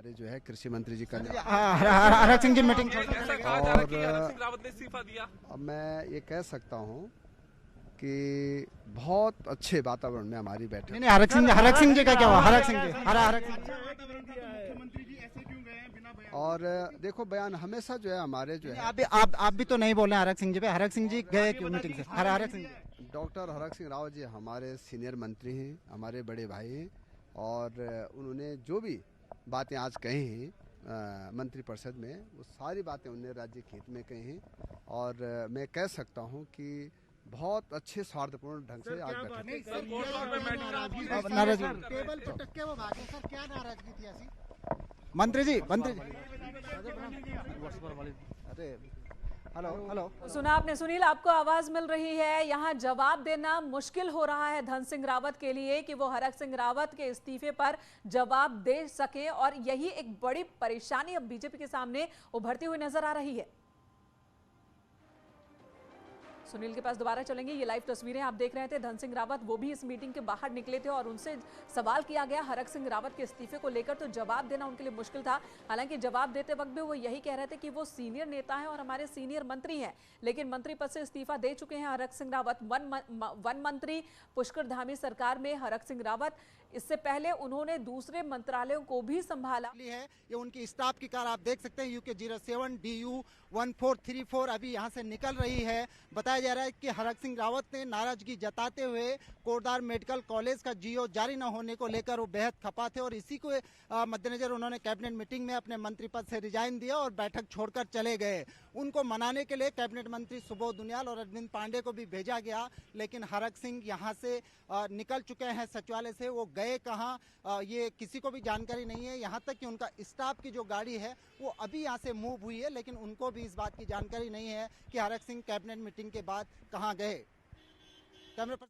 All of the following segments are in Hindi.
हमारे जो है कृषि मंत्री जी कल हरक सिंह जी मीटिंग ऐसा कहा जा रहा है कि हरक सिंह रावत ने इस्तीफा दिया। अब मैं ये कह सकता हूँ कि बहुत अच्छे वातावरण में हमारी बैठक। नहीं हरक सिंह जी का क्या हुआ? हरक सिंह जी और देखो बयान हमेशा जो है हमारे जो है आप भी तो नहीं बोल रहे हैं हरक सिंह जी पे। हरक सिंह जी गए क्यों मीटिंग से? हरक सिंह जी डॉक्टर हरक सिंह रावत जी हमारे सीनियर मंत्री हैं, हमारे बड़े भाई हैं और उन्होंने जो भी बातें आज कही हैं मंत्रिपरिषद में, वो सारी बातें उन्होंने राज्य के हित में कही हैं और मैं कह सकता हूं कि बहुत अच्छे स्वार्थपूर्ण ढंग से आज बैठक। मंत्री जी अरे हेलो सुना आपने सुनील, आपको आवाज मिल रही है। यहाँ जवाब देना मुश्किल हो रहा है धन सिंह रावत के लिए कि वो हरक सिंह रावत के इस्तीफे पर जवाब दे सके और यही एक बड़ी परेशानी अब बीजेपी के सामने उभरती हुई नजर आ रही है। सुनील के पास दोबारा चलेंगे। ये लाइव तस्वीरें आप देख रहे थे। धन सिंह रावत वो भी इस मीटिंग के बाहर निकले थे और उनसे सवाल किया गया हरक सिंह रावत के इस्तीफे को लेकर, तो जवाब देना उनके लिए मुश्किल था। हालांकि जवाब देते वक्त भी वो यही कह रहे थे कि वो सीनियर नेता हैं और हमारे सीनियर मंत्री हैं, लेकिन मंत्री पद से इस्तीफा दे चुके हैं हरक सिंह रावत। वन मंत्री पुष्कर धामी सरकार में हरक सिंह रावत, इससे पहले उन्होंने दूसरे मंत्रालयों को भी संभाला है। ये उनकी स्टाफ की कार आप देख सकते हैं, यूके 07 DU 1434 अभी यहाँ से निकल रही है। बताया जा रहा है कि हरक सिंह रावत ने नाराजगी जताते हुए कोटद्वार मेडिकल कॉलेज का GO जारी न होने को लेकर वो बेहद खपा थे और इसी को मद्देनजर उन्होंने कैबिनेट मीटिंग में अपने मंत्री पद से रिजाइन दिया और बैठक छोड़कर चले गए। उनको मनाने के लिए कैबिनेट मंत्री सुबोध दुनियाल और अरविंद पांडे को भी भेजा गया, लेकिन हरक सिंह यहाँ से निकल चुके हैं सचिवालय से। वो गए कहाँ ये किसी को भी जानकारी नहीं है। यहाँ तक कि उनका स्टाफ की जो गाड़ी है वो अभी यहाँ से मूव हुई है, लेकिन उनको भी इस बात की जानकारी नहीं है कि हरक सिंह कैबिनेट मीटिंग के बाद कहाँ गए। कैमरे पर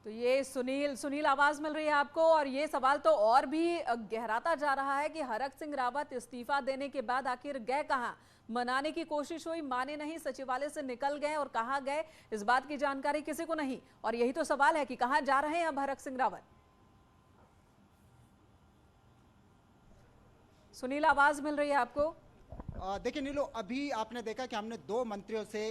तो ये सुनील आवाज मिल रही है आपको और ये सवाल तो और भी गहराता जा रहा है कि हरक सिंह रावत इस्तीफा देने के बाद आखिर गए कहां? मनाने की कोशिश हुई, माने नहीं, सचिवालय से निकल गए और कहां गए इस बात की जानकारी किसी को नहीं। और यही तो सवाल है कि कहां जा रहे हैं अब हरक सिंह रावत। सुनील आवाज मिल रही है आपको? देखिए नीलू, अभी आपने देखा कि हमने 2 मंत्रियों से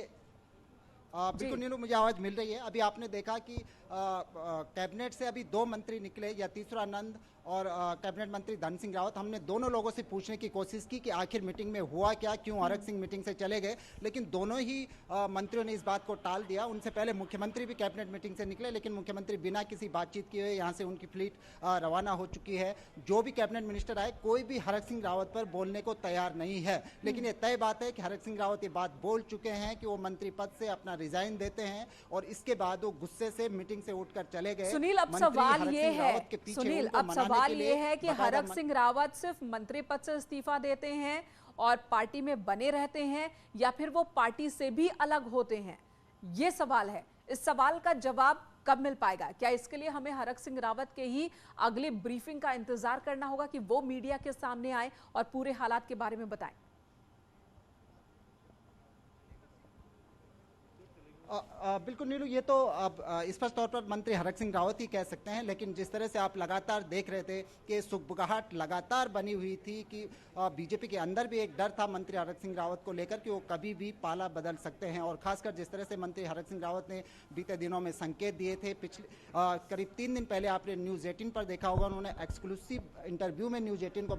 बिल्कुल नीलू मुझे आवाज मिल रही है। अभी आपने देखा कि कैबिनेट से अभी 2 मंत्री निकले, यतीश्वरानंद और कैबिनेट मंत्री धन सिंह रावत। हमने दोनों लोगों से पूछने की कोशिश की कि आखिर मीटिंग में हुआ क्या, क्यों हरक सिंह मीटिंग से चले गए, लेकिन दोनों ही मंत्रियों ने इस बात को टाल दिया। उनसे पहले मुख्यमंत्री भी कैबिनेट मीटिंग से निकले, लेकिन मुख्यमंत्री बिना किसी बातचीत किए यहाँ से उनकी फ्लीट रवाना हो चुकी है। जो भी कैबिनेट मिनिस्टर आए, कोई भी हरक सिंह रावत पर बोलने को तैयार नहीं है, लेकिन ये तय बात है कि हरक सिंह रावत ये बात बोल चुके हैं कि वो मंत्री पद से अपना रिजाइन देते हैं और इसके बाद वो गुस्से से मीटिंग से उठकर चले गए। सुनील, अब सवाल ये है कि हरक सिंह रावत सिर्फ मंत्री पद से इस्तीफा देते हैं और पार्टी में बने रहते हैं या फिर वो पार्टी से भी अलग होते हैं? ये सवाल है। इस सवाल का जवाब कब मिल पाएगा? क्या इसके लिए हमें हरक सिंह रावत के ही अगली ब्रीफिंग का इंतजार करना होगा कि वो मीडिया के सामने आए और पूरे हालात के बारे में बताएं? बिल्कुल नीलू, ये तो अब स्पष्ट तौर पर मंत्री हरक सिंह रावत ही कह सकते हैं, लेकिन जिस तरह से आप लगातार देख रहे थे कि सुगबुगाहट लगातार बनी हुई थी कि बीजेपी के अंदर भी एक डर था मंत्री हरक सिंह रावत को लेकर कि वो कभी भी पाला बदल सकते हैं। और खासकर जिस तरह से मंत्री हरक सिंह रावत ने बीते दिनों में संकेत दिए थे, पिछले करीब 3 दिन पहले आपने न्यूज़ 18 पर देखा होगा, उन्होंने एक्सक्लूसिव इंटरव्यू में न्यूज़ 18 को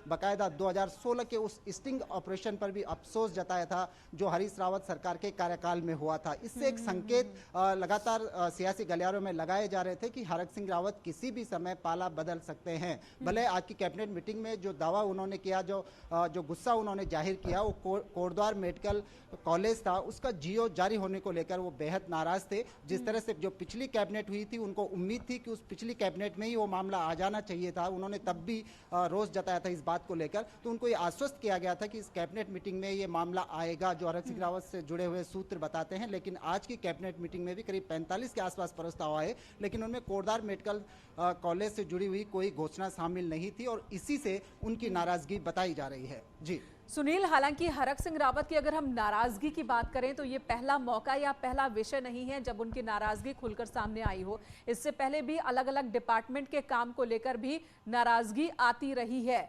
बाकायदा 2016 के उस स्टिंग ऑपरेशन पर भी अफसोस जताया था जो हरीश रावत सरकार के कार्यकाल में हुआ था। इससे एक संकेत लगातार सियासी गलियारों में लगाए जा रहे थे कि हरक सिंह रावत किसी भी समय पाला बदल सकते हैं। भले आज की कैबिनेट मीटिंग में जो दावा उन्होंने किया, जो गुस्सा उन्होंने जाहिर किया, वो कोटद्वार मेडिकल कॉलेज था, उसका GO जारी होने को लेकर वो बेहद नाराज थे। जिस तरह से जो पिछली कैबिनेट हुई थी, उनको उम्मीद थी कि उस पिछली कैबिनेट में ही वो मामला आ जाना चाहिए था। उन्होंने तब भी रोष जताया था इस बात को लेकर, तो उनको ये आश्वस्त किया गया था कि इस कैबिनेट मीटिंग में ये मामला आएगा, जो हरक सिंह रावत से जुड़े हुए सूत्र बताते हैं। लेकिन आज की कैबिनेट मीटिंग में भी करीब 45 के आसपास प्रस्ताव आए, लेकिन उनमें कोटद्वार मेडिकल कॉलेज से जुड़ी हुई कोई घोषणा शामिल नहीं थी और इसी से उनकी नाराजगी बताई जा रही है। जी सुनील, हालांकि हरक सिंह रावत की अगर हम नाराजगी की बात करें तो ये पहला मौका या पहला विषय नहीं है जब उनकी नाराजगी खुलकर सामने आई हो। इससे पहले भी अलग अलग डिपार्टमेंट के काम को लेकर भी नाराजगी आती रही है।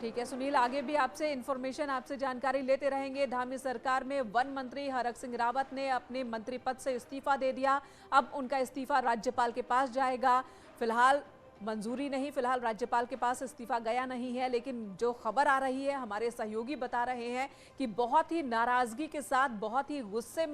ठीक है सुनील, आगे भी आपसे इंफॉर्मेशन, आपसे जानकारी लेते रहेंगे। धामी सरकार में वन मंत्री हरक सिंह रावत ने अपने मंत्री पद से इस्तीफा दे दिया। अब उनका इस्तीफा राज्यपाल के पास जाएगा। फिलहाल मंजूरी नहीं, फिलहाल राज्यपाल के पास इस्तीफा गया नहीं है, लेकिन जो खबर आ रही है, हमारे सहयोगी बता रहे हैं कि बहुत ही नाराजगी के साथ, बहुत ही गुस्से में